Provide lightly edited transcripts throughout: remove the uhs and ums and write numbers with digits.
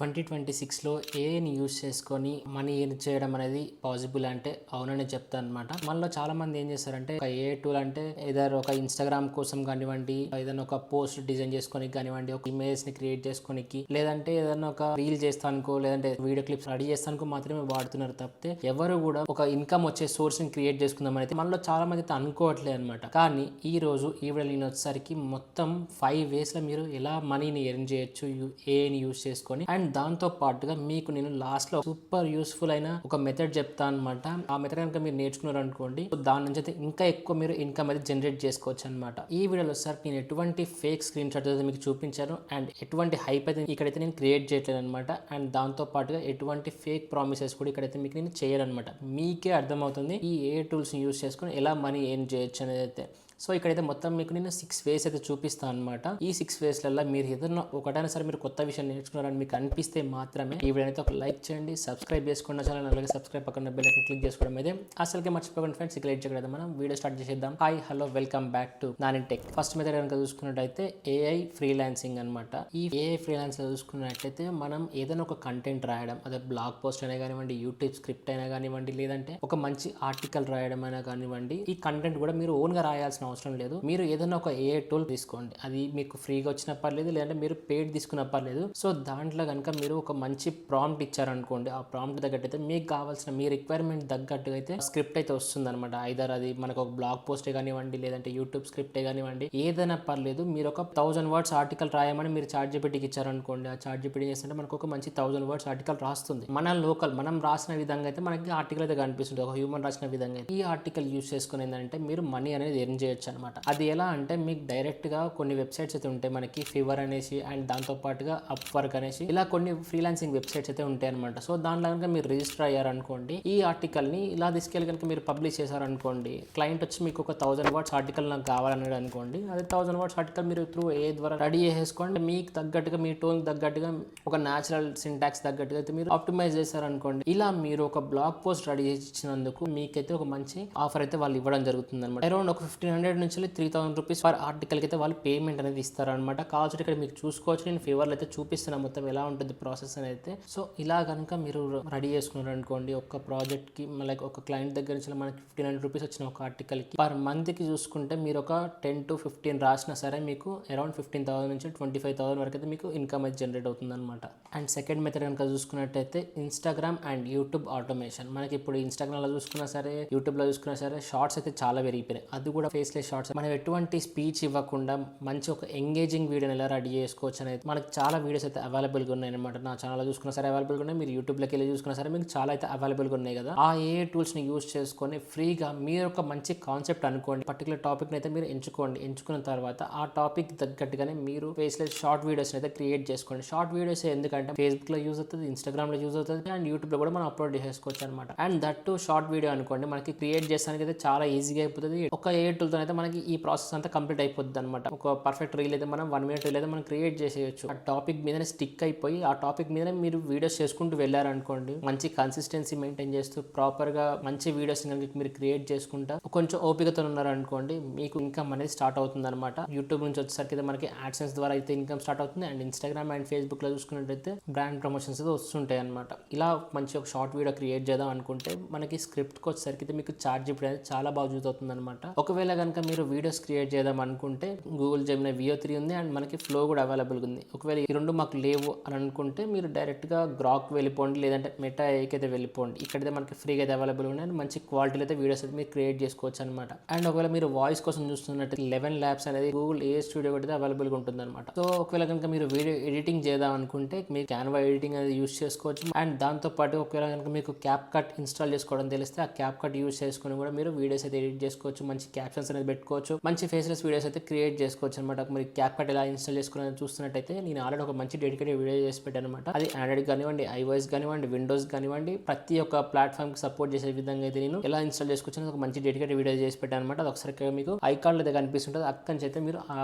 2026లో ఏఐని యూజ్ చేసుకొని money earn చేయడం అనేది పాసిబుల్ అంటే అవునని చెప్తాను అనమాట. మనలో చాలా మంది ఏం చేస్తారంటే ఒక ఏఐ టూల్ అంటే ఏదైనా ఒక ఇన్స్టాగ్రామ్ కోసం కానివ్వండి, ఏదైనా ఒక పోస్ట్ డిజైన్ చేసుకొని కానివ్వండి, ఒక ఇమేజ్ ని క్రియేట్ చేసుకోనికి, లేదంటే ఏదైనా ఒక రీల్ చేస్తానుకో, లేదంటే వీడియో క్లిప్స్ రెడీ చేస్తానుకో మాత్రమే వాడుతున్నారు తప్పితే ఎవరు కూడా ఒక ఇన్కమ్ వచ్చే సోర్స్ ని క్రియేట్ చేసుకుందాం అయితే మనలో చాలా మంది అయితే అనుకోవట్లేదు అనమాట. కానీ ఈ రోజు ఈ వీడియో నేను వచ్చేసరికి మొత్తం 5 ways లో మీరు ఎలా మనీని ఎర్న్ చేయొచ్చు ఏఐని యూజ్ చేసుకొని. అండ్ దాంతో పాటుగా మీకు నేను లాస్ట్ లో సూపర్ యూస్ఫుల్ అయిన ఒక మెథడ్ చెప్తాను అనమాట. ఆ మెథడ్ కనుక మీరు నేర్చుకున్నారు అనుకోండి, దాని నుంచి అయితే ఇంకా ఎక్కువ మీరు ఇన్కమ్ అయితే జనరేట్ చేసుకోవచ్చు అనమాట. ఈ వీడియోలో సార్ నేను ఎటువంటి ఫేక్ స్క్రీన్ షాట్ అయితే మీకు చూపించాను అండ్ ఎటువంటి హైప్ అయితే ఇక్కడైతే నేను క్రియేట్ చేయట్లేదు అనమాట. అండ్ దాంతో పాటుగా ఎటువంటి ఫేక్ ప్రామిసెస్ కూడా ఇక్కడైతే మీకు నేను చేయనమాట. మీకే అర్థమవుతుంది ఈ ఏ టూల్స్ యూస్ చేసుకుని ఎలా మనీ ఎర్న్ చేయొచ్చు అనేది అయితే. సో ఇక్కడైతే మొత్తం మీకు నేను 6 ways అయితే చూపిస్తాను అనమాట. ఈ 6 waysలలో మీరు ఏదైనా ఒకటైనా సరే మీరు కొత్త విషయం నేర్చుకున్నారని మీకు అనిపిస్తే మాత్రమే ఈ వీడియో అయితే ఒక లైక్ చేయండి, సబ్స్క్రైబ్ చేసుకోండి ఛానల్, అలాగే సబ్స్క్రైబ్ పక్కన బెల్ ఐకాన్ క్లిక్ చేసుకోవడం అయితే అసలుకే మర్చిపోకండి ఫ్రెండ్స్. ఇక లేట్ చేయకూడదు, మనం వీడియో స్టార్ట్ చేసేద్దాం. Hi hello welcome back to Nani tech. First method కనుక చూసుకున్నట్టయితే ఏఐ ఫ్రీలాన్సింగ్ అనమాట. ఈ ఏఐ ఫ్రీలాన్సింగ్ చూసుకున్నట్టయితే మనం ఏదైనా ఒక కంటెంట్ రాయడం, అదే బ్లాగ్ పోస్ట్ అయినా కానివ్వండి, యూట్యూబ్ స్క్రిప్ట్ అయినా కానివ్వండి, లేదంటే ఒక మంచి ఆర్టికల్ రాయడం అయినా కానివ్వండి, ఈ కంటెంట్ కూడా మీరు ఓన్ గా రాయాల్సిన అవసరం లేదు. మీరు ఏదైనా ఒక ఏఐ టూల్ తీసుకోండి, అది మీకు ఫ్రీగా వచ్చిన పర్లేదు, లేదంటే మీరు పెయిడ్ తీసుకున్న పర్లేదు. సో దాంట్లో కనుక మీరు ఒక మంచి ప్రాంప్ట్ ఇచ్చారనుకోండి, ఆ ప్రాంప్ట్ తగ్గట్టు అయితే మీకు కావాల్సిన మీ రిక్వైర్మెంట్ తగ్గట్టుగా అయితే స్క్రిప్ట్ అయితే వస్తుంది అనమాట. ఐదర్ అది మనకు ఒక బ్లాగ్ పోస్టే కానివ్వండి, లేదంటే యూట్యూబ్ స్క్రిప్టే కానివ్వండి, ఏదైనా పర్లేదు. మీరు ఒక 1000 words ఆర్టికల్ రాయమని మీరు చాట్ జీపీటీకి ఇచ్చారనుకోండి, ఆ చాట్ జీపీటీ చేస్తుంటే మనకు ఒక మంచి 1000 words ఆర్టికల్ రాస్తుంది. మన లోకల్ మనం రాసిన విధంగా అయితే మనకి ఆర్టికల్ అయితే కనిపిస్తుంది, ఒక హ్యూమన్ రాసిన విధంగా. ఈ ఆర్టికల్ యూస్ చేసుకుని ఏంటంటే మీరు మనీ అనేది ఎర్న్ చేయొచ్చు అనమాట. అది ఎలా అంటే మీకు డైరెక్ట్ గా కొన్ని వెబ్సైట్స్ అయితే ఉంటాయి, మనకి ఫీవర్ అనేసి అండ్ దాంతో పాటుగా అప్ వర్క్ అనేసి ఇలా కొన్ని ఫ్రీలాన్సింగ్ వెబ్సైట్స్ అయితే ఉంటాయి అనమాట. సో దాంట్లో కనుక మీరు రిజిస్టర్ అయ్యారనుకోండి, ఈ ఆర్టికల్ ని ఇలా తీసుకెళ్ళి కనుక మీరు పబ్లిష్ చేశారనుకోండి, క్లయింట్ వచ్చి మీకు ఒక 1000 words ఆర్టికల్ నాకు కావాలన్నాడు అనుకోండి, అదే 1000 words ఆర్టికల్ మీరు త్రూ ఏ ద్వారా రెడీ చేసేసుకోండి. మీకు తగ్గట్టుగా మీ టోన్ తగ్గట్టుగా ఒక న్యాచురల్ సింటాక్స్ తగ్గట్టుగా అయితే మీరు ఆప్టిమైజ్ చేశారనుకోండి, ఇలా మీరు ఒక బ్లాగ్ పోస్ట్ రెడీ చేసి ఇచ్చినందుకు మీకైతే ఒక మంచి ఆఫర్ అయితే వాళ్ళు ఇవ్వడం జరుగుతుంది అనమాట. అరౌండ్ ఒక 1500 నుంచి 3000 రూపీస్ పర్ ఆర్టికల్ అయితే వాళ్ళు పేమెంట్ అనేది ఇస్తారనమాట. కావాల్సి ఇక్కడ మీకు చూసుకోవచ్చు, నేను ఫీవర్లో అయితే చూపిస్తున్నా మొత్తం ఎలా ఉంటుంది ప్రాసెస్ అని అయితే. సో ఇలా కనుక మీరు రెడీ చేసుకున్నారు అనుకోండి, ఒక ప్రాజెక్ట్ కి లైక్ ఒక క్లయింట్ దగ్గర నుంచి మనకి 1500 రూపీస్ వచ్చిన ఒక ఆర్టికల్ కి పర్ మంత్ కి చూసుకుంటే మీరు ఒక 10 to 15 రాసినా సరే మీకు అరౌండ్ 15,000 నుంచి 25,000 వరకు అయితే మీకు ఇన్కమ్ అయితే జనరేట్ అవుతుంది అనమాట. అండ్ సెకండ్ మెథడ్ కనుక చూసుకున్నట్టయితే ఇన్స్టాగ్రామ్ అండ్ యూట్యూబ్ ఆటోమేషన్. మనకి ఇప్పుడు ఇన్స్టాగ్రామ్ లో చూసుకున్నా సరే, యూట్యూబ్ లో చూసుకున్నా సరే, షార్ట్స్ అయితే చాలా పెరిగిపోయినాయి. అది కూడా ఫేస్లెస్ షార్ట్స్. మనం ఎటువంటి స్పీచ్ ఇవ్వకుండా మంచి ఒక ఎంగేజింగ్ వీడియోని ఎలా రెడీ చేసుకోవచ్చు అనేది మనకి చాలా వీడియోస్ అయితే అవైలబుల్గా ఉన్నాయి అనమాట. నా ఛానల్లో చూసుకున్నా సరే అవైలబుల్గా ఉన్నాయి, మీరు యూట్యూబ్లోకి వెళ్ళి చూసుకున్నా సరే మీకు చాలా అయితే అవైలబుల్గా ఉన్నాయి కదా. ఆ ఏ టూల్స్ని యూజ్ చేసుకొని ఫ్రీగా మీరు ఒక మంచి కాన్సెప్ట్ అనుకోండి, పర్టికులర్ టాపిక్ని అయితే మీరు ఎంచుకోండి. ఎంచుకున్న తర్వాత ఆ టాపిక్ తగ్గట్టుగానే మీరు ఫేస్లెస్ షార్ట్ వీడియోస్ని అయితే క్రియేట్ చేసుకోండి. షార్ట్ వీడియోస్ ఎందుకంటే ఫేస్బుక్లో యూజ్ అవుతుంది, ఇన్స్టాగ్రామ్లో యూజ్ అవుతుంది అండ్ యూట్యూబ్లో కూడా మనం అప్లోడ్ చేసుకోవచ్చు అనమాట. And that to short video అనుకోండి, మనకి క్రియేట్ చేసానికి అయితే చాలా ఈజీగా అయిపోతుంది. ఒక ఏ టూల్తో అయితే మనకి ఈ ప్రాసెస్ అంతా కంప్లీట్ అయిపోతుంది అనమాట. ఒక పర్ఫెక్ట్ రీల్ అయితే మనం 1 minute రీల్ అయితే మనం క్రియేట్ చేసేయచ్చు. ఆ టాపిక్ మీదనే స్టిక్ అయిపోయి ఆ టాపిక్ మీదనే మీరు వీడియోస్ చేసుకుంటూ వెళ్ళారనుకోండి, మంచి కన్సిస్టెన్సీ మెయింటైన్ చేస్తూ ప్రాపర్ గా మంచి వీడియోస్ మీరు క్రియేట్ చేసుకుంటా కొంచెం ఓపికతో ఉన్నారనుకోండి, మీకు ఇన్కమ్ అనేది స్టార్ట్ అవుతుంది అనమాట. యూట్యూబ్ నుంచి వచ్చేసరికి అయితే మనకి యాడ్సెన్స్ ద్వారా అయితే ఇన్కమ్ స్టార్ట్ అవుతుంది. అండ్ ఇన్స్టాగ్రామ్ అండ్ ఫేస్బుక్ లో చూసుకున్నట్టయితే బ్రాండ్ ప్రమోషన్స్ అయితే వస్తుంటాయి అనమాట. ఇలా మంచి ఒక షార్ట్ వీడియో క్రియేట్ చేద్దాం అనుకుంటే మనకి స్క్రిప్ట్ కి వచ్చేసరికి అయితే మీకు చార్ట్ జీపీటీ అనేది చాలా బాగా యూజ్ అవుతుంది అనమాట. ఒకవేళ కనుక మీరు వీడియోస్ క్రియేట్ చేద్దాం అనుకుంటే గూగుల్ జెమినీ VO3 ఉంది అండ్ మనకి ఫ్లో కూడా అవైలబుల్గా ఉంది. ఒకవేళ ఈ రెండు మాకు లేవు అని అనుకుంటే మీరు డైరెక్ట్గా గ్రాక్ వెళ్ళిపోండి, లేదంటే మెటా ఏకి అయితే వెళ్ళిపోండి. ఇక్కడైతే మనకి ఫ్రీగా అయితే అవైలబుల్ ఉన్నాయి అండ్ మంచి క్వాలిటీలో అయితే వీడియోస్ అయితే మీరు క్రియేట్ చేసుకోవచ్చు అనమాట. అండ్ ఒకవేళ మీరు వాయిస్ కోసం చూస్తున్నట్టు 11 labs అనేది గూగుల్ ఏ స్టూడియో కూడా అవైలబుల్గా ఉంటుంది అనమాట. సో ఒకవేళ కనుక మీరు వీడియో ఎడిటింగ్ చేద్దాం అనుకుంటే మీరు క్యాన్వా ఎడిటింగ్ అనేది యూస్ చేసుకోవచ్చు. అండ్ దాంతో పాటు ఒకవేళ కనుక మీకు క్యాప్ కట్ ఇన్స్టాల్ చేసుకోవడం తెలిస్తే ఆ క్యాప్ కట్ యూస్ చేసుకుని కూడా మీరు వీడియోస్ అయితే ఎడిట్ చేసుకోవచ్చు, మంచి క్యాప్షన్స్ అనేది పెట్టుకోవచ్చు, మంచి ఫేస్లెస్ వీడియోస్ అయితే క్రియేట్ చేసుకోవచ్చు అనమాట. మరి క్యాప్ కట్ ఎలా ఇన్స్టాల్ చేసుకోవాలని చూస్తున్నట్టయితే నేను ఆల్రెడీ ఒక మంచి డెడికేటెడ్ వీడియో చేసి పెట్టాను అనమాట. అది ఆండ్రాయిడ్ కానివ్వండి, iOS కానివ్వండి, విండోస్ కానివ్వండి, ప్రతి ఒక్క ప్లాట్ఫామ్ కి సపోర్ట్ చేసే విధంగా అయితే నేను ఎలా ఇన్స్టాల్ చేసుకోవచ్చు ఒక మంచి డెడికేటెడ్ వీడియో చేసి పెట్టాను అనమాట. అది ఒకసారి మీకు ఐకాన్ అయితే కనిపిస్తుంటుంది, అక్కడి నుంచి అయితే మీరు ఆ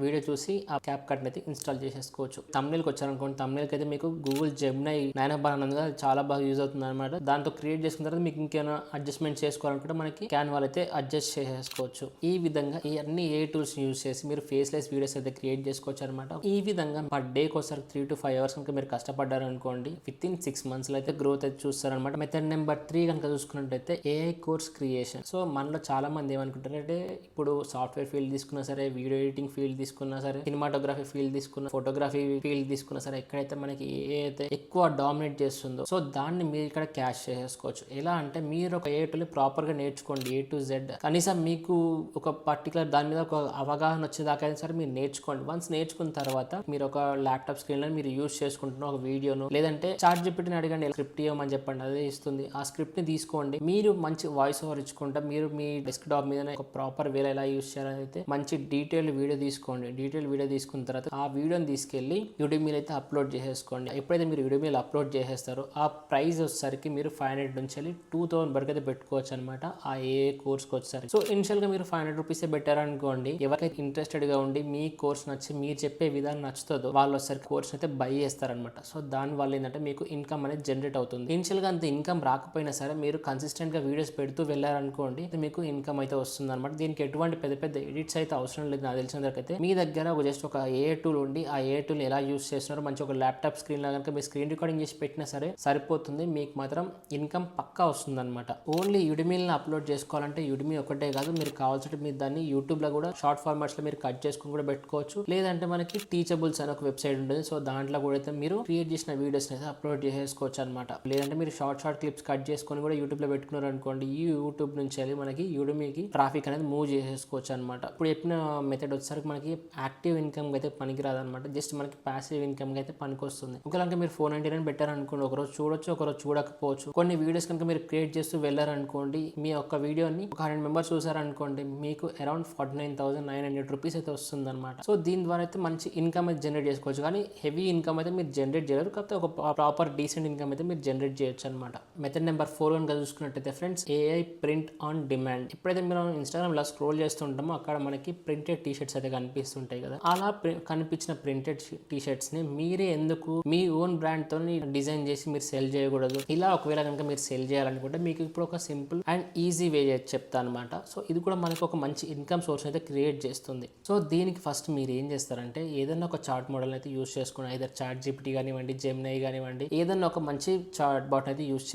వీడియో చూసి ఆ క్యాప్ కట్ అయితే ఇన్స్టాల్ చేసేసుకోవచ్చు. తమ్నేల్కి వచ్చారనుకోండి, తమ్నేల్కి అయితే మీకు గూగుల్ జెమినీ 9 అన్నది చాలా బాగా యూజ్ అవుతుంది అనమాట. దాంతో క్రియేట్ చేసుకున్న తర్వాత మీకు ఇంకేమైనా అడ్జస్ట్మెంట్ చేసుకోవాలనుకుంటే మనకి క్యాన్వా అయితే అడ్జస్ట్ చేసేసుకోవచ్చు. ఈ విధంగా ఈ అన్ని ఏ టూల్స్ యూస్ చేసి మీరు ఫేస్లెస్ వీడియోస్ అయితే క్రియేట్ చేసుకోవచ్చు అనమాట. ఈ విధంగా పర్ డేకి ఒకసారి 3 to 5 hours కనుక మీరు కష్టపడ్డారు అనుకోండి, విత్ ఇన్ 6 months లో అయితే గ్రోత్ అయితే చూస్తారనమాట. మెథడ్ నెంబర్ 3 కనుక చూసుకున్నట్టయితే ఏఐ కోర్స్ క్రియేషన్. సో మనలో చాలా మంది ఏమనుకుంటారంటే ఇప్పుడు సాఫ్ట్వేర్ ఫీల్డ్ తీసుకున్నా సరే, వీడియో ఎడిటింగ్ ఫీల్డ్ తీసుకున్నా సరే, సినిమాటోగ్రఫీ ఫీల్డ్ తీసుకున్నా, ఫోటోగ్రఫీ ఫీల్డ్ తీసుకున్నా సరే, ఎక్కడైతే మనకి ఏ అయితే ఎక్కువ డామినేట్ చేస్తుందో సో దాన్ని మీరు ఇక్కడ క్యాష్ చేసుకోవచ్చు. ఎలా అంటే మీరు ఒక ఏఐని ప్రాపర్ గా నేర్చుకోండి, A to Z. కనీసం మీకు ఒక పర్టికులర్ దాని మీద ఒక అవగాహన వచ్చేదాకా అయినా సరే మీరు నేర్చుకోండి. వన్స్ నేర్చుకున్న తర్వాత మీరు ఒక ల్యాప్టాప్ స్క్రీన్ లో మీరు యూజ్ చేసుకుంటున్న ఒక వీడియోను, లేదంటే ChatGPTని అడగండి స్క్రిప్ట్ ఇవ్వమని చెప్పండి, అదే ఇస్తుంది. ఆ స్క్రిప్ట్ ని తీసుకోండి, మీరు మంచి వాయిస్ ఓవర్ ఇచ్చుకుంటా మీరు మీ డెస్క్టాప్ మీద ఒక ప్రాపర్ వేలో ఎలా యూజ్ చేయాలని అయితే మంచి డీటెయిల్డ్ వీడియో తీసుకోండి. డీటెయిల్ వీడియో తీసుకున్న తర్వాత ఆ వీడియోని తీసుకెళ్లి యూట్యూబ్ అయితే అప్లోడ్ చేసేసుకోండి. ఎప్పుడైతే మీరు యూట్యూబ్ అప్లోడ్ చేసేస్తారో ఆ ప్రైస్ వచ్చేసరికి మీరు 500 నుంచి 2000 వరకు అయితే పెట్టుకోవచ్చు అనమాట ఆ ఏ కోర్స్కి వచ్చేసరికి. సో ఇనిషియల్ గా మీరు 500 రూపీస్ పెట్టారనుకోండి, ఎవరికైతే ఇంట్రెస్టెడ్ గా ఉండి మీ కోర్స్ నచ్చి మీరు చెప్పే విధానం నచ్చుతుందో వాళ్ళు వచ్చేసరికి కోర్స్ అయితే బై చేస్తారనమాట. సో దాని వల్ల ఏంటంటే మీకు ఇన్కమ్ అనేది జనరేట్ అవుతుంది. ఇనిషియల్ గా అంత ఇన్కమ్ రాకపోయినా సరే మీరు కన్సిస్టెంట్ గా వీడియోస్ పెడుతూ వెళ్ళారనుకోండి, మీకు ఇన్కమ్ అయితే వస్తుంది అనమాట. దీనికి ఎటువంటి పెద్ద పెద్ద ఎడిట్స్ అయితే అవసరం లేదు. నాకు తెలిసిన వరకు అయితే మీ దగ్గర జస్ట్ ఒక ఏ టూల్ ఉండి ఆ ఏ టూల్ ఎలా యూస్ చేస్తున్నారో మంచి ఒక ల్యాప్టాప్ స్క్రీన్ లా కనుక మీరు స్క్రీన్ రికార్డింగ్ చేసి పెట్టినా సరే సరిపోతుంది. మీకు మాత్రం ఇన్కమ్ పక్కా వస్తుంది అనమాట. ఓన్లీ యుడిమీని అప్లోడ్ చేసుకోవాలంటే యుడిమీ ఒకటే కాదు, మీరు కావాల్సిన మీరు దాన్ని యూట్యూబ్ లో కూడా షార్ట్ ఫార్మాట్స్ లో మీరు కట్ చేసుకుని కూడా పెట్టుకోవచ్చు. లేదంటే మనకి టీచబుల్స్ అని ఒక వెబ్సైట్ ఉంటుంది. సో దాంట్లో కూడా అయితే మీరు క్రియేట్ చేసిన వీడియోస్ అయితే అప్లోడ్ చేసుకోవచ్చు అనమాట. లేదంటే మీరు షార్ట్ క్లిప్స్ కట్ చేసుకొని కూడా యూట్యూబ్ లో పెట్టుకున్నారు అనుకోండి, ఈ యూట్యూబ్ నుంచి వెళ్ళి మనకి యుడిమీకి ట్రాఫిక్ అనేది మూవ్ చేసేసుకోవచ్చు అనమాట. ఇప్పుడు చెప్పిన మెథడ్ వచ్చేసరికి మనకి యాక్టివ్ ఇన్కమ్ అయితే పనికిరాదు అనమాట. జస్ట్ మనకి ప్యాసివ్ ఇన్కమ్ అయితే పనికి వస్తుంది. ఒకవేళ మీరు 499 పెట్టారనుకోండి, ఒకరోజు చూడొచ్చు, ఒకరోజు చూడకపోవచ్చు. కొన్ని వీడియోస్ కనుక మీరు క్రియేట్ చేస్తూ వెళ్ళారనుకోండి, మీ యొక్క వీడియోని ఒక 100 మెంబర్స్ చూసారనుకోండి, మీకు అరౌండ్ 49,900 రూపీస్ అయితే వస్తుంది అనమాట. సో దీని ద్వారా అయితే మంచి ఇన్కమ్ అయితే జనరేట్ చేసుకోవచ్చు. కానీ హెవీ ఇన్కమ్ అయితే మీరు జనరేట్ చేయలేరు, కాకపోతే ఒక ప్రాపర్ డీసెంట్ ఇన్కమ్ అయితే మీరు జనరేట్ చేయొచ్చు అనమాట. మెథడ్ నెంబర్ 4 కనుక చూసుకున్నట్టయితే friends, AI print on demand. ఎప్పుడైతే మీరు ఇన్స్టాగ్రామ్ లో స్క్రోల్ చేస్తుంటామో అక్కడ మనకి ప్రింటెడ్ టీ షర్ట్స్ అయితే కనిపిస్తుంటాయి కదా, అలా కనిపించిన ప్రింటెడ్ టీ షర్ట్స్ ని మీరే ఎందుకు మీ ఓన్ బ్రాండ్ తో డిజైన్ చేసి మీరు సెల్ చేయకూడదు? ఇలా ఒకవేళ కనుక మీరు సెల్ చేయాలనుకుంటే మీకు ఇప్పుడు ఒక సింపుల్ అండ్ ఈజీ వే చెప్తాను అనమాట. సో ఇది కూడా మనకు ఒక మంచి ఇన్కమ్ సోర్స్ అయితే క్రియేట్ చేస్తుంది. సో దీనికి ఫస్ట్ మీరు ఏం చేస్తారంటే ఏదైనా ఒక చార్ట్ మోడల్ అయితే యూస్ చేసుకుని, ఐదర్ ChatGPT కానివ్వండి, జెమినై కానివ్వండి, ఏదైనా ఒక మంచి చార్ట్ బాట్ అయితే యూస్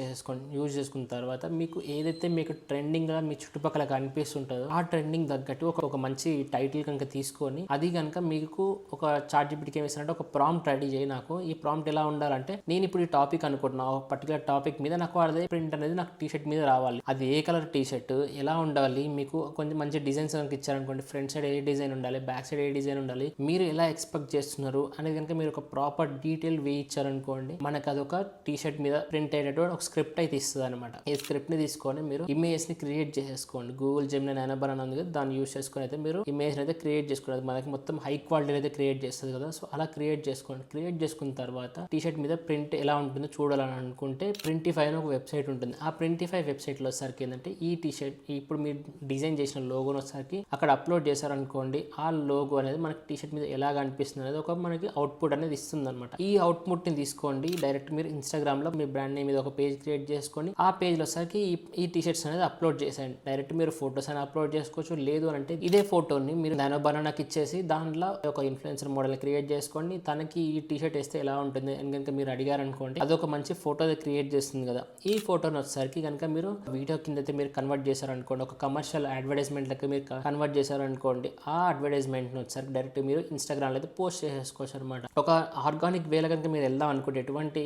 చేసుకున్న తర్వాత మీకు ఏదైతే మీకు ట్రెండింగ్ గా మీ చుట్టుపక్కల కనిపిస్తుంటుందో ఆ ట్రెండింగ్ తగ్గట్టు ఒక మంచి టైటిల్ కనుక తీసుకొని, అది కనుక మీకు ఒక ChatGPTకి ఏమి ఇస్తారంటే ఒక ప్రాంప్ట్ రెడీ చేయి, నాకు ఈ ప్రాంప్ట్ ఎలా ఉండాలంటే నేను ఇప్పుడు ఈ టాపిక్ అనుకుంటున్నా, ఒక పర్టికులర్ టాపిక్ మీద నాకు అదే ప్రింట్ అనేది నాకు టీ షర్ట్ మీద రావాలి. అది ఏ కలర్ టీ షర్ట్, ఎలా ఉండాలి, మీకు కొంచెం మంచి డిజైన్స్ కనుక ఇచ్చారనుకోండి, ఫ్రంట్ సైడ్ ఏ డిజైన్ ఉండాలి, బ్యాక్ సైడ్ ఏ డిజైన్ ఉండాలి, మీరు ఎలా ఎక్స్పెక్ట్ చేస్తున్నారు అనేది కనుక మీరు ఒక ప్రాపర్ డీటెయిల్ వే ఇచ్చారనుకోండి, మనకు అదొక టీ షర్ట్ మీద ప్రింట్ అయ్యేటటువంటి ఒక స్క్రిప్ట్ అయితే ఇస్తుంది అనమాట. ఈ స్క్రిప్ట్ ని తీసుకొని మీరు ఇమేజ్ ని క్రియేట్ చేసేసుకోండి. గూగుల్ జెమినై నైనాబర్ అని ఉంది కదా, దాన్ని యూస్ చేసుకుని అయితే మీరు ఇమేజ్ అయితే క్రియేట్ చేసుకునేది మనకి మొత్తం హై క్వాలిటీ అయితే క్రియేట్ చేస్తుంది కదా. సో అలా క్రియేట్ చేసుకోండి. క్రియేట్ చేసుకున్న తర్వాత టీ షర్ట్ మీద ప్రింట్ ఎలా ఉంటుందో చూడాలని అనుకుంటే Printify అని ఒక వెబ్సైట్ ఉంటుంది. ఆ Printify వెబ్సైట్ లో వచ్చేసరికి ఏంటంటే ఈ టీ షర్ట్ ఇప్పుడు మీరు డిజైన్ చేసిన లోగోని వచ్చేసరికి అక్కడ అప్లోడ్ చేశారనుకోండి, ఆ లోగో అనేది మనకి టీ షర్ట్ మీద ఎలా కనిపిస్తుంది అనేది ఒక మనకి అవుట్పుట్ అనేది ఇస్తుంది అనమాట. ఈ అవుట్పుట్ ని తీసుకోండి, డైరెక్ట్ మీరు ఇన్స్టాగ్రామ్ లో మీ బ్రాండ్ నేమ్ మీద ఒక పేజ్ క్రియేట్ చేసుకొని ఆ పేజ్ లో వచ్చేసరికి ఈ టీ షర్ట్స్ అనేది అప్లోడ్ చేసేయండి. డైరెక్ట్ మీరు ఫోటోస్ అని అప్లోడ్ చేసుకోవచ్చు. లేదు అంటే ఇదే ఫోటోని మీరు నానో బనానాకి ఇచ్చేసి దాంట్లో ఒక ఇన్ఫ్లుయెన్సర్ మోడల్ క్రియేట్ చేసుకోండి, తనకి ఈ టీ షర్ట్ వేస్తే ఎలా ఉంటుంది అని కనుక మీరు అడిగారనుకోండి, అదొక మంచి ఫోటో క్రియేట్ చేస్తుంది కదా. ఈ ఫోటోని వచ్చేసరికి కనుక మీరు వీడియో కింద అయితే మీరు కన్వర్ట్ చేశారనుకోండి, ఒక కమర్షియల్ అడ్వర్టైజ్మెంట్ లెక్క మీరు కన్వర్ట్ చేశారనుకోండి, ఆ అడ్వర్టైజ్మెంట్ వచ్చేసరికి డైరెక్ట్ మీరు ఇన్స్టాగ్రామ్ లో అయితే పోస్ట్ చేసేసుకోవచ్చు అనమాట. ఒక ఆర్గానిక్ వేలో కనుక మీరు వెళ్దాం అనుకుంటే, ఎటువంటి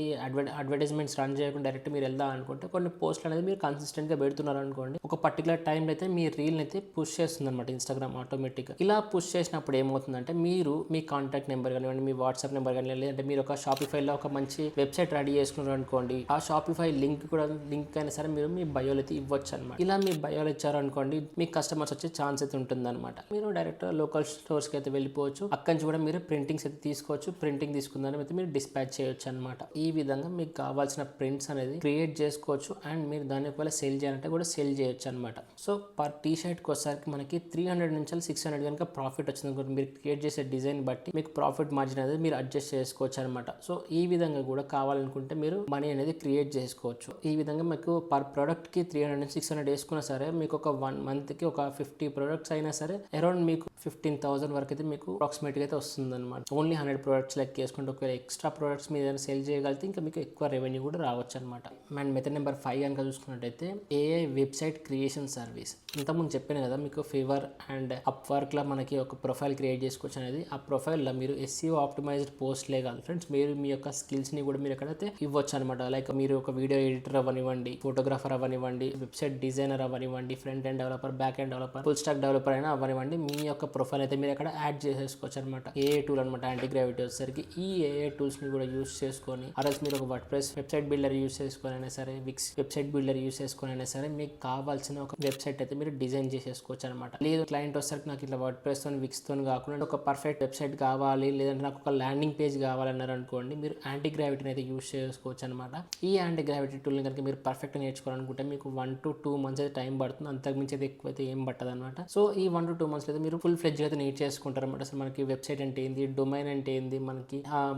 అడ్వర్టైజ్మెంట్స్ రన్ చేయకుండా డైరెక్ట్ మీరు వెళ్దాం అనుకుంటే కొన్ని పోస్టులు అనేది మీరు కన్సిస్టెంట్ గా పెడుతున్నారు అనుకోండి, ఒక పర్టికులర్ టైంలో అయితే మీ రీల్ అయితే పుష్ చేస్తుంది అనమాట ఇన్స్టాగ్రామ్ ఆటోమేటిక్ గా. ఇలా పుష్ చేసినప్పుడు ఏమవుతుందంటే మీరు మీ కాంటాక్ట్ నెంబర్ కానివ్వండి, మీ వాట్సాప్ నెంబర్ కానీ, లేదంటే మీరు ఒక షాపిఫైలో ఒక మంచి వెబ్సైట్ రెడీ చేసుకున్నారు అనుకోండి, ఆ షాపిఫై లింక్ అయినా సరే మీరు మీ బయోలో అయితే ఇవ్వచ్చు అనమాట. ఇలా మీ బయోలో ఇచ్చారనుకోండి, మీ కస్టమర్స్ వచ్చే ఛాన్స్ అయితే ఉంటుంది అనమాట. మీరు డైరెక్ట్ లోకల్ స్టోర్స్ కి అయితే వెళ్ళిపోవచ్చు. అక్కడి నుంచి కూడా మీరు ప్రింటింగ్స్ అయితే తీసుకోవచ్చు. ప్రింటింగ్ తీసుకుందని అయితే మీరు డిస్పాచ్ చేయొచ్చు అనమాట. ఈ విధంగా మీకు కావాల్సిన ప్రింట్స్ అనేది క్రియేట్ చేసుకోవచ్చు అండ్ మీరు దాని ఒకవేళ సేల్ చేయాలంటే కూడా సేల్ చేయొచ్చు అనమాట. సో పర్ టీ షర్ట్ కి వచ్చేసరికి మనకి 300 నుంచి 600 కనుక ప్రాఫిట్ వచ్చింది అనుకోండి, మీరు క్రియేట్ చేసే డిజైన్ బట్టి మీకు ప్రాఫిట్ మార్జిన్ అనేది మీరు అడ్జస్ట్ చేసుకోవచ్చు అనమాట. సో ఈ విధంగా కూడా కావాలనుకుంటే మీరు మనీ అనేది క్రియేట్ చేసుకోవచ్చు. ఈ విధంగా మీకు పర్ ప్రోడక్ట్ కి 300 నుంచి 600 వేసుకున్నా సరే మీకు ఒక 1 month కి ఒక 50 ప్రొడక్ట్స్ అయినా సరే అరౌండ్ మీకు 15,000 వరకు అయితే మీకు అప్రాక్సిమేట్గా అయితే వస్తుంది అనమాట. ఓన్లీ 100 ప్రొడక్ట్స్ లెక్క వేసుకుంటే ఒకవేళ ఎక్స్ట్రా ప్రొడక్ట్స్ మీద ఏదైనా సేల్ చేయగలిగితే ఇంకా మీకు ఎక్కువ రెవెన్యూ కూడా రావచ్చు అనమాట. అండ్ మెథడ్ నెంబర్ 5 కనుక చూసుకున్నట్టయితే ఏఐ వెబ్సైట్ క్రియేషన్ సర్వీస్. ఇంతకుముందు చెప్పాను కదా మీకు ఫీవర్ అండ్ అప్వర్క్లో మనకి ఒక ప్రొఫైల్ క్రియేట్ చేసుకోవచ్చు అనేది. ఆ ప్రొఫైల్లో మీరు SEO ఆప్టిమైజ్డ్ పోస్ట్లే కాదు ఫ్రెండ్స్, మీరు మీ యొక్క స్కిల్స్ని కూడా మీరు ఎక్కడైతే ఇవ్వచ్చు అనమాట. లైక్ మీరు ఒక వీడియో ఎడిటర్ అవ్వనివ్వండి, ఫోటోగ్రాఫర్ అవ్వనివ్వండి, వెబ్సైట్ డిజైనర్ అవ్వనివ్వండి, front end developer, back end developer, full stack developer అయినా అవ్వనివ్వండి, మీ యొక్క ప్రొఫైల్ అయితే మీరు అక్కడ యాడ్ చేసేసుకోవచ్చు అనమాట. ఏఐ టూల్ అనమాట యాంటీ గ్రావిటీ వచ్చేసరికి. ఈ ఏఐ టూల్స్ని కూడా యూస్ చేసుకొని అరస్ మీరు ఒక వర్డ్ప్రెస్ వెబ్సైట్ బిల్డర్ యూస్ చేసుకొని అయినా సరే, విక్స్ వెబ్సైట్ బిల్డర్ యూస్ చేసుకొని అయినా సరే మీకు కావాల్సిన ఒక వెబ్సైట్ అయితే మీరు డిజైన్ చేసేసుకోవచ్చు అనమాట. లేదు క్లయింట్ వచ్చేసరికి నాకు ఇట్లా వర్డ్ప్రెస్ తో విక్స్ తో కాకుండా ఒక పర్ఫెక్ట్ వెబ్సైట్ కావాలి, లేదంటే నాకు ఒక ల్యాండింగ్ పేజ్ కావాలన్నారు అనుకోండి, మీరు యాంటీ గ్రావిటీని అయితే యూస్ చేసుకోవచ్చు అనమాట. ఈ యాంటీ గ్రావిటీ టూల్ని కనుక మీరు పర్ఫెక్ట్ నేర్చుకోవాలనుకుంటే మీకు 1 to 2 months అయితే టైం పడుతుంది, అంతకుమించి అయితే ఎక్కువ అయితే ఏం పట్టదు అనమాట. సో ఈ 1 to 2 months అయితే మీరు ఫుల్ ఫ్లెడ్జ్ అయితే నేర్చేసుకుంటారు అనమాట. అసలు మనకి వెబ్సైట్ అంటే ఏంది, డొమైన్ అంటే ఏంది,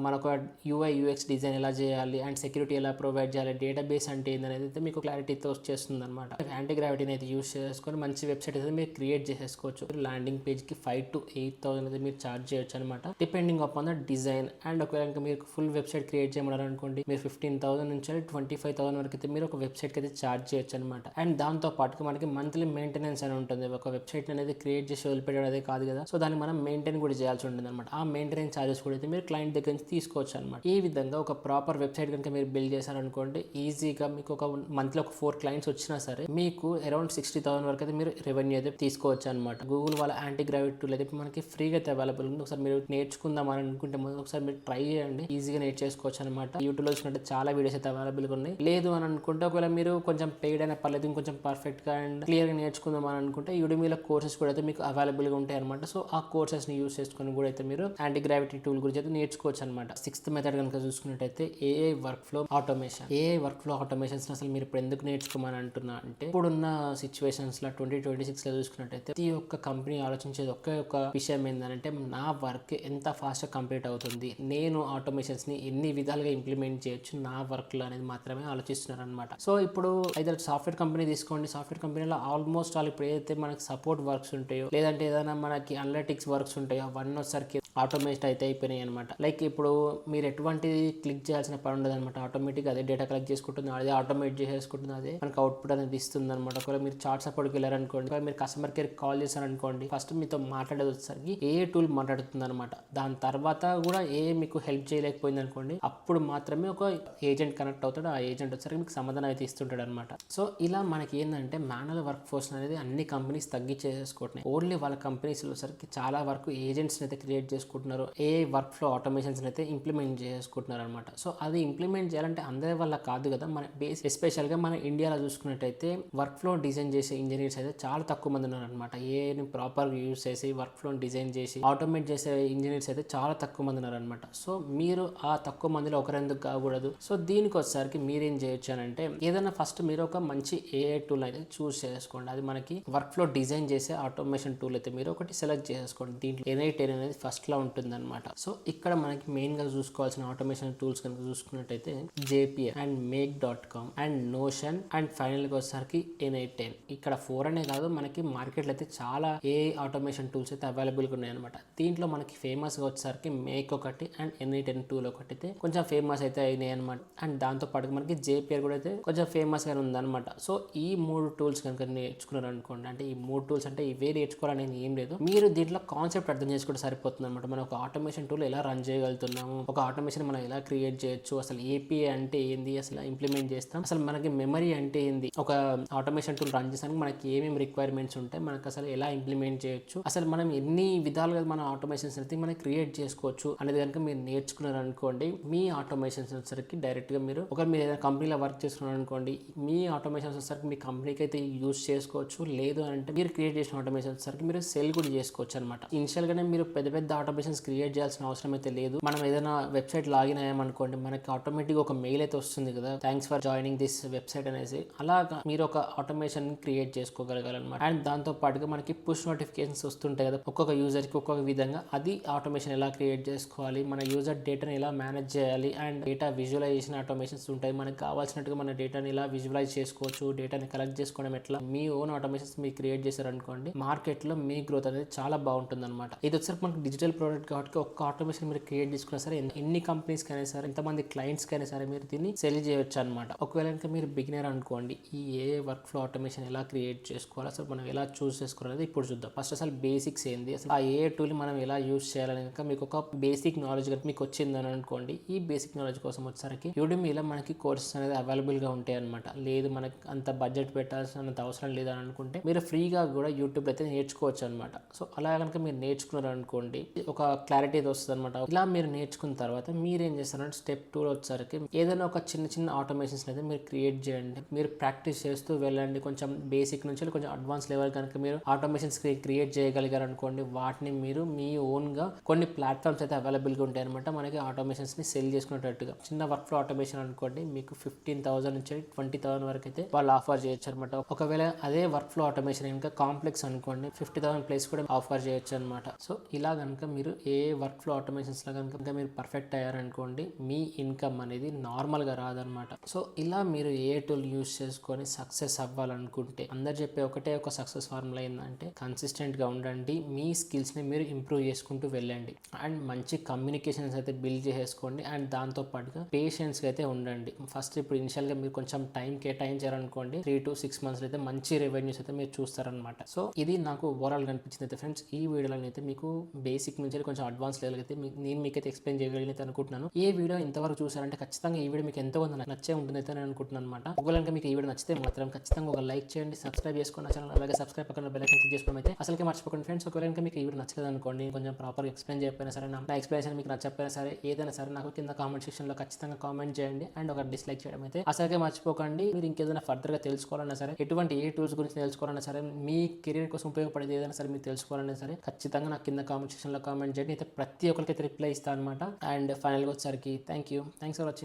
మనకు UI UX డిజైన్ ఎలా చేయాలి అండ్ సెక్యూరిటీ ఎలా ప్రొవైడ్ చేయాలి, డేటాబేస్ అంటే ఏంది అనేది అయితే మీకు క్లారిటీతో వచ్చేస్తుంది అనమాట. యాంటీ గ్రావిటీని అయితే యూస్ చేసుకొని మంచి వెబ్సైట్ అయితే మీరు క్రియేట్ చేసేసుకోవచ్చు. ల్యాండింగ్ పేజ్కి 5,000 to 8,000 అయితే మీరు ఛార్జ్ చేయొచ్చు అనమాట, depending upon the design. And ఒకవేళ మీరు ఫుల్ వెబ్సైట్ క్రియేట్ చేయమన్నారు అనుకోండి, మీరు 15,000 నుంచి 25,000 వరకు అయితే మీరు ఒక వెబ్సైట్కి అయితే ఛార్జ్ చేయొచ్చు అనమాట. అండ్ దాంతో పాటుగా మనకి మంత్లీ మెయింటెనెన్స్ అని ఉంటుంది. ఒక వెబ్సైట్ అనేది క్రియేట్ చేసి వదిలిపెట్టడం అనేది కాదు కదా, సో దాన్ని మనం మెయింటైన్ కూడా చేయాల్సి ఉంటుంది అనమాట. ఆ మెయింటెనెన్స్ ఛార్జెస్ కూడా అయితే మీరు క్లయింట్ దగ్గర నుంచి తీసుకోవచ్చు అనమాట. ఈ విధంగా ఒక ప్రాపర్ వెబ్సైట్ కనుక మీరు బిల్డ్ చేశారనుకోండి, ఈజీగా మీకు ఒక మంత్లీ ఒక 4 clients వచ్చినా సరే మీకు అరౌండ్ 60,000 వరకు అయితే మీరు రెవెన్యూ అయితే తీసుకోవచ్చు అనమాట. గూగుల్ వాళ్ళ యాంటీ గ్రావిటీ టూల్ అయితే మనకి ఫ్రీగా అయితే అవైలబుల్ ఉంది. ఒకసారి మీరు నేర్చుకుందాం అని అనుకుంటే ముందు ఒకసారి మీరు ట్రై చేయండి, ఈజీగా నేర్చేసుకోవచ్చు అనమాట. యూట్యూబ్లో చూసుకుంటే చాలా వీడియోస్ అయితే అవైలబుల్గా ఉన్నాయి. లేదు అని అనుకుంటే ఒకవేళ మీరు కొంచెం పెయిడ్ అయినా పర్లేదు, ఇంకొంచెం పర్ఫెక్ట్గా అండ్ క్లియర్గా నేర్చుకుందాం అని అనుకుంటే యూడెమీలో కోర్సెస్ కూడా అయితే మీకు అవైలబుల్గా ఉంటాయి అనమాట. సో ఆ కోర్సెస్ని యూస్ చేసుకొని కూడా అయితే మీరు యాంటీ గ్రావిటీ టూల్ గురించి అయితే నేర్చుకోవచ్చు అనమాట. 6th మెథడ్ కనుక చూసుకున్నట్టయితే AI work flow automation. AI work flow automations అసలు మీరు ఇప్పుడు ఎందుకు నేర్చుకోమని అంటున్నా అంటే, ఇప్పుడున్న సిచ్యువేషన్స్ లో 2026 లో చూసుకున్నట్టయితే ప్రతి ఒక్క కంపెనీ ఆలోచించేది ఒక్క విషయం ఏంటంటే, నా వర్క్ ఎంత ఫాస్ట్ గా కంప్లీట్ అవుతుంది, నేను ఆటోమేషన్స్ ని ఎన్ని విధాలుగా ఇంప్లిమెంట్ చేయొచ్చు నా వర్క్ లో అనేది మాత్రమే ఆలోచిస్తున్నారు అనమాట. సో ఇప్పుడు అయితే సాఫ్ట్వేర్ కంపెనీ తీసుకోండి, సాఫ్ట్వేర్ కంపెనీలో ఆల్మోస్ట్ ఆల్ ఇప్పుడు ఏదైతే మనకి సపోర్ట్ వర్క్స్ ఉంటాయో, లేదంటే ఏదైనా మనకి అనలిటిక్స్ వర్క్స్ ఉంటాయో అవన్నీ వచ్చేసరికి ఆటోమేట్ అయితే అయిపోయినాయి అనమాట. లైక్ ఇప్పుడు మీరు ఎటువంటి క్లిక్ చేయాల్సిన పని ఉండదు అనమాట. ఆటోమేటిక్ అదే డేటా కలెక్ట్ చేసుకుంటుంది, అదే ఆటోమేట్ చేసేసుకుంటుంది, అదే మనకి అవుట్పుట్ అనేది ఇస్తుంది అనమాట. ఒకవేళ మీరు చాట్ సపోర్ట్కి వెళ్ళారనుకోండి, మీరు కస్టమర్ కేర్ కాల్ చేశారనుకోండి, ఫస్ట్ మీతో మాట్లాడేది వచ్చేసరికి ఏ టూల్ మాట్లాడుతుంది అనమాట. దాని తర్వాత కూడా మీకు హెల్ప్ చేయలేకపోయింది అనుకోండి, అప్పుడు మాత్రమే ఒక ఏజెంట్ కనెక్ట్ అవుతాడు. ఆ ఏజెంట్ వచ్చేసరికి మీకు సమాధానం అయితే ఇస్తుంటాడు అనమాట. సో ఇలా మనకి ఏంటంటే మాన్యువల్ వర్క్ ఫోర్స్ అనేది అన్ని కంపెనీస్ తగ్గించేసుకుంటున్నాయి. ఓన్లీ వాళ్ళ కంపెనీస్ వచ్చేసరికి చాలా వరకు ఏజెంట్స్ అయితే క్రియేట్ చేసుకుంటున్నారు, ఏ వర్క్ ఫ్లో ఆటోమేషన్స్ అయితే ఇంప్లిమెంట్ చేసుకుంటున్నారు అనమాట. సో అది ఇంప్లిమెంట్ చేయాలంటే అందరి వల్ల కాదు కదా, మన బేస్ ఎస్పెషల్ గా మన ఇండియాలో చూసుకున్నట్టయితే వర్క్ ఫ్లో డిజైన్ చేసే ఇంజనీర్స్ అయితే చాలా తక్కువ మంది ఉన్నారు అనమాట. ఏని ప్రాపర్ యూజ్ చేసి వర్క్ ఫ్లో డిజైన్ చేసి ఆటోమేట్ చేసే ఇంజనీర్స్ అయితే చాలా తక్కువ మంది ఉన్నారు అనమాట. సో మీరు ఆ తక్కువ మందిలో ఒకరెందుకు కాకూడదు. సో దీనికి వచ్చేసరికి మీరేం చేయొచ్చు అని అంటే, ఏదైనా ఫస్ట్ మీరు ఒక మంచి ఏఐ టూల్ అయితే చూస్ చేసుకోండి. అది మనకి వర్క్ ఫ్లో డిజైన్ చేసే ఆటోమేషన్ టూల్ అయితే మీరు ఒకటి సెలెక్ట్ చేసుకోండి. దీంట్లో N8N అనేది ఫస్ట్ లో ఉంటుంది అనమాట. సో ఇక్కడ మనకి మెయిన్ గా చూసుకోవాల్సిన ఆటోమేషన్ టూల్స్ కనుక చూసుకున్నట్టయితే JPM and make.com and Notion and final గా వచ్చేసరికి N8N. ఇక్కడ 4 అనే కాదు, మనకి మార్కెట్లో అయితే చాలా ఏఐ ఆటోమేషన్ టూల్స్ అయితే అవైలబుల్ గా ఉన్నాయి అనమాట. దీంట్లో మనకి ఫేమస్ గా వచ్చేసరికి మేక్ ఒకటి అండ్ N8N టూల్ ఒకటి అయితే కొంచెం ఫేమస్ అయితే అయినాయి అనమాట. అండ్ దాంతో పాటు మనకి JPR కూడా అయితే కొంచెం ఫేమస్ గా ఉందన్నమాట. సో ఈ 3 టూల్స్ కనుక నేర్చుకున్నారు అనుకోండి, అంటే ఈ 3 టూల్స్ అంటే ఇవే నేర్చుకోవాలని ఏం లేదు, మీరు దీంట్లో కాన్సెప్ట్ అర్థం చేసుకుంటే సరిపోతుంది అనమాట. మనం ఒక ఆటోమేషన్ టూల్ ఎలా రన్ చేయగలుగుతున్నాము, ఒక ఆటోమేషన్ మనం ఎలా క్రియేట్ చేయొచ్చు, అసలు API అంటే ఏంది, అసలు ఇంప్లిమెంట్ చేస్తాం, అసలు మనకి మెమరీ అంటే ఏంది, ఒక ఆటోమేషన్ టూల్ రన్ చేసానికి మనకి ఏమేమి రిక్వైర్మెంట్స్ ఉంటాయి, మనకు అసలు ఎలా ఇంప్లిమెంట్ చేయొచ్చు, అసలు మనం ఎన్ని విధాలుగా మన ఆటోమేషన్స్ అయితే మనం క్రియేట్ చేసుకోవచ్చు అనేది కనుక మీరు నేర్చుకున్నారు అనుకోండి, మీ ఆటోమేషన్స్ వచ్చేసరికి డైరెక్ట్ గా మీరు ఏదైనా కంపెనీలో వర్క్ చేస్తున్నారు అనుకోండి, మీ ఆటోమేషన్స్ వచ్చేసరికి మీ కంపెనీకి అయితే యూజ్ చేసుకోవచ్చు. లేదు అంటే మీరు క్రియేట్ చేసిన ఆటోమేషన్ వచ్చేసరికి మీరు సెల్ కూడా చేసుకోవచ్చు అనమాట. ఇనిషియల్ గానే మీరు పెద్ద పెద్ద ఆటోమేషన్స్ క్రియేట్ చేయాల్సిన అవసరం అయితే లేదు. మనం ఏదైనా వెబ్సైట్ లాగిన్ అయ్యామనుకోండి, మనకి ఆటోమేటిక్ ఒక మెయిల్ అయితే వస్తుంది కదా, thanks for joining this website అనేసి. అలాగా మీరు ఒక ఆటోమేషన్ క్రియేట్ చేసుకోగలగాలన్నమాట. అండ్ దాంతో పాటుగా మనకి పుష్ నోటిఫికేషన్స్ వస్తుంటాయి కదా, ఒక్కొక్క యూజర్ కి ఒక్కొక్క విధంగా. అది ఆటోమేషన్ ఎలా క్రియేట్ చేసుకోవాలి, మన యూజర్ డేటాని ఎలా మేనేజ్ చేయాలి, అండ్ డేటా విజువలైజేషన్ ఆటోమేషన్స్ ఉంటాయి. మనకి కావాల్సినట్టుగా మన డేటాని ఎలా విజువలైజ్ చేసుకోవచ్చు, డేటాని కలెక్ట్ చేసుకోవడం ఎట్లా, మీ ఓన్ ఆటోమేషన్స్ మీరు క్రియేట్ చేశారనుకోండి, మార్కెట్ లో మీ గ్రోత్ అనేది చాలా బాగుంటుంది అనమాట. ఇది వచ్చేసరికి మనకి డిజిటల్ ప్రోడక్ట్ కాబట్టి ఒక్క ఆటోమేషన్ మీరు క్రియేట్ చేసుకున్నా సరే ఎన్ని కంపెనీస్ కైనా సరే, ఎంతమంది క్లయింట్స్ కైనా సరే మీరు దీన్ని సెల్ చేయొచ్చు అనమాట. ఒకవేళ ఇంకా మీరు బిగినర్ అనుకోండి, ఈ ఏ వర్క్ ఫ్లో ఆటోమేషన్ ఎలా క్రియేట్ చేసుకోవాలి, అసలు మనం ఎలా చూస్ చేసుకోవాలనేది ఇప్పుడు చూద్దాం. ఫస్ట్ అసలు బేసిక్స్ ఏంది, అసలు ఆ ఏ టూల్ మనం ఎలా యూస్ చేయాలని కనుక మీకు ఒక బేసిక్ నాలెడ్జ్ కనుక మీకు వచ్చిందని అనుకోండి, ఈ బేసిక్ నాలెడ్జ్ కోసం వచ్చేసరికి యూడెమీలో మనకి కోర్సెస్ అనేది అవైలబుల్ గా ఉంటాయి అనమాట. లేదు మనకి అంత బడ్జెట్ పెట్టాల్సినంత అవసరం లేదని అనుకుంటే మీరు ఫ్రీగా కూడా యూట్యూబ్ అయితే నేర్చుకోవచ్చు అనమాట. సో అలా కనుక మీరు నేర్చుకున్నారు అనుకోండి, ఒక క్లారిటీ అయితే వస్తుంది అనమాట. ఇలా మీరు నేర్చుకున్న తర్వాత మీరేం చేస్తారంటే స్టెప్ 2 వచ్చేసరికి ఏదైనా ఒక చిన్న చిన్న ఆటోమేషన్స్ అయితే మీరు క్రియేట్ చేయండి. మీరు ప్రాక్టీస్ చేస్తూ వెళ్ళండి. కొంచెం బేసిక్ నుంచి కొంచెం అడ్వాన్స్ లెవెల్ కనుక మీరు ఆటోమేషన్స్ క్రియేట్ చేయగలిగారు అనుకోండి, వాటిని మీరు మీ ఓన్ గా కొన్ని ప్లాట్ఫామ్స్ అయితే అవైలబుల్ గా ఉంటాయి అనమాట. మనకి ఆటోమేషన్స్ ని సెల్ చేసుకునేటట్టుగా చిన్న వర్క్ ఫ్లో ఆటోమేషన్ అనుకోండి, మీకు 15,000 నుంచి 20,000 వరకు అయితే వాళ్ళు ఆఫర్ చేయొచ్చు అనమాట. ఒకవేళ అదే వర్క్ ఫ్లో ఆటోమేషన్ ఇంకా కాంప్లెక్స్ అనుకోండి, 50,000 ప్లేస్ కూడా ఆఫర్ చేయొచ్చు అనమాట. సో ఇలా కనుక మీరు ఏ వర్క్ ఫ్లో ఆటోమేషన్స్ లో కనుక మీరు పర్ఫెక్ట్ అయ్యారనుకోండి, మీ ఇన్కమ్ అనేది నార్మల్ గా రాదనమాట. సో ఇలా మీరు ఏ టూల్ యూస్ చేసుకొని సక్సెస్ అవ్వాలనుకుంటే అందరు చెప్పే ఒకటే ఒక సక్సెస్ ఫార్ములా ఏంటంటే కన్సిస్టెంట్ గా ఉండండి, మీ స్కిల్స్ ని మీరు ఇంప్రూవ్ చేసుకుంటూ వెళ్ళండి, అండ్ మంచి కమ్యూనికేషన్స్ అయితే బిల్డ్ చేసుకోండి, అండ్ దాంతో పాటుగా పేషెన్స్ అయితే ఉండండి. ఫస్ట్ ఇప్పుడు ఇనిషియల్ గా మీరు కొంచెం టైం కేటాయించారనుకోండి, 3 to 6 months అయితే మంచి రెవెన్యూస్ అయితే మీరు చూస్తారనమాట. సో ఇది నాకు ఓవరాల్ కనిపించింది అయితే ఫ్రెండ్స్. ఈ వీడియోలో అయితే మీకు బేసిక్ నుంచి కొంచెం అడ్వాన్స్ లెవెల్ అయితే నేను మీకైతే ఎక్స్ప్లెయిన్ చేయగలిగితే అనుకుంటున్నాను. ఈ వీడియో ఇంతవరకు చూసారంటే ఖచ్చితంగా ఈ వీడియో మీకు ఎంతో కొంత నచ్చే ఉంటుంది అయితే నేను అనుకుంటున్నాను అనమాట. ఒకవేళ మీకు ఈ వీడియో నచ్చితే మాత్రం ఖచ్చితంగా ఒక లైక్ చేయండి, సబ్స్క్రైబ్ చేసుకోండి ఛానల్, అలాగే సబ్స్క్రైబ్ పక్కన బెల్ ఐకాన్ క్లిక్ చేసుకోవడం అయితే అసలుకే మర్చిపోకండి ఫ్రెండ్స్. ఒకవేళ మీకు ఈ వీడియో నచ్చలేదు అనుకోండి, కొంచెం ప్రాపర్ ఎక్స్ప్లెయిన్ చేయకపోయినా సరే, నా ఎక్స్ప్లెనేషన్ మీకు నచ్చకపోయినా సరే, ఏదైనా సరే నాకు కింద కామెంట్ సెక్షన్ లో ఖచ్చితంగా కామెంట్ చేయండి, అండ్ ఒక డిస్లైక్ చేయడం అయితే అసలుకే మర్చిపోకండి. మీరు ఇంకేదైనా ఫర్దర్ గా తెలుసుకోవాలన్నా సరే, ఎటువంటి ఏ టూల్స్ గురించి తెలుసుకోవాలన్నా సరే, మీ కెరీర్ కోసం ఉపయోగపడేది ఏదైనా సరే మీరు తెలుసుకోవాలన్నా సరే, ఖచ్చితంగా నాకు కింద కామెంట్ సెక్షన్ లో కామెంట్ చేయండి. అయితే ప్రతి ఒక్కరికి అయితే రిప్లై ఇస్తాను అనమాట. అండ్ ఫైనల్ గా వచ్చేసరికి థ్యాంక్స్ ఫర్ వాచింగ్.